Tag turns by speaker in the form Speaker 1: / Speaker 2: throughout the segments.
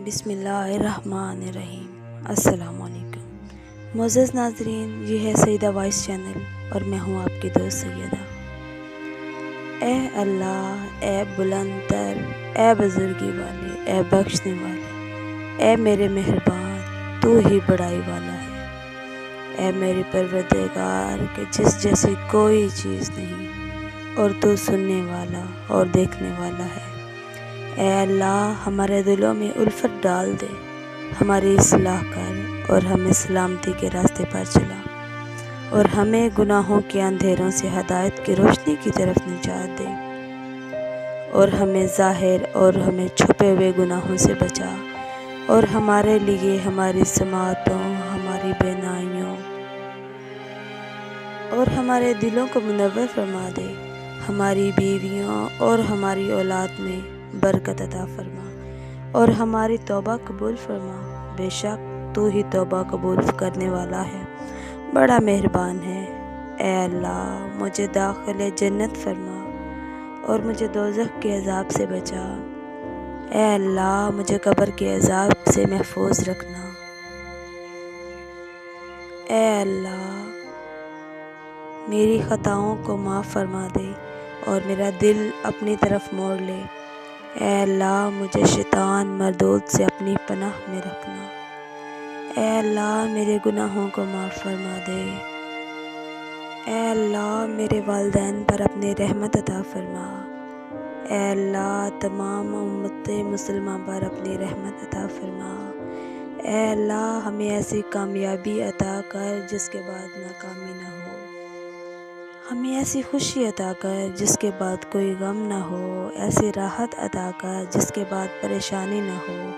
Speaker 1: بسم اللہ الرحمن الرحیم۔ السلام علیکم معزز ناظرین، یہ ہے سیدہ وائس چینل اور میں ہوں آپ کی دوست سیدہ۔ اے اللہ، اے بلند تر، اے بزرگی والے، اے بخشنے والے، اے میرے مہربان، تو ہی بڑائی والا ہے۔ اے میرے پروردگار کہ جس جیسی کوئی چیز نہیں اور تو سننے والا اور دیکھنے والا ہے۔ اے اللہ، ہمارے دلوں میں الفت ڈال دے، ہماری اصلاح کر اور ہمیں سلامتی کے راستے پر چلا، اور ہمیں گناہوں کے اندھیروں سے ہدایت کی روشنی کی طرف نجات دے، اور ہمیں ظاہر اور ہمیں چھپے ہوئے گناہوں سے بچا، اور ہمارے لیے ہماری سماعتوں، ہماری بینائیوں اور ہمارے دلوں کو منور فرما دے، ہماری بیویوں اور ہماری اولاد میں برکت عطا فرما، اور ہماری توبہ قبول فرما۔ بے شک تو ہی توبہ قبول کرنے والا ہے، بڑا مہربان ہے۔ اے اللہ، مجھے داخل جنت فرما اور مجھے دوزخ کے عذاب سے بچا۔ اے اللہ، مجھے قبر کے عذاب سے محفوظ رکھنا۔ اے اللہ، میری خطاؤں کو معاف فرما دے اور میرا دل اپنی طرف موڑ لے۔ اے اللہ، مجھے شیطان مردود سے اپنی پناہ میں رکھنا۔ اے اللہ، میرے گناہوں کو معاف فرما دے۔ اے اللہ، میرے والدین پر اپنی رحمت عطا فرما۔ اے اللہ، تمام امت مسلمہ پر اپنی رحمت عطا فرما۔ اے اللہ، ہمیں ایسی کامیابی عطا کر جس کے بعد ناکامی نہ ہو، ہمیں ایسی خوشی عطا کر جس کے بعد کوئی غم نہ ہو، ایسی راحت عطا کر جس کے بعد پریشانی نہ ہو۔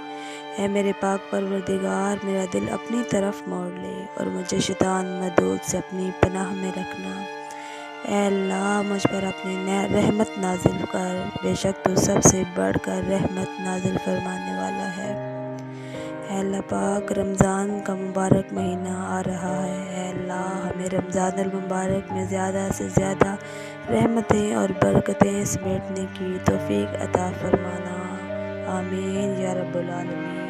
Speaker 1: اے میرے پاک پروردگار، میرا دل اپنی طرف موڑ لے اور مجھے شیطان مردود سے اپنی پناہ میں رکھنا۔ اے اللہ، مجھ پر اپنی رحمت نازل کر، بے شک تو سب سے بڑھ کر رحمت نازل فرمانے والا ہے۔ اے اللہ پاک، رمضان کا مبارک مہینہ آ رہا ہے۔ اے اللہ، ہمیں رمضان المبارک میں زیادہ سے زیادہ رحمتیں اور برکتیں سمیٹنے کی توفیق عطا فرمانا۔ آمین یا رب العالمین۔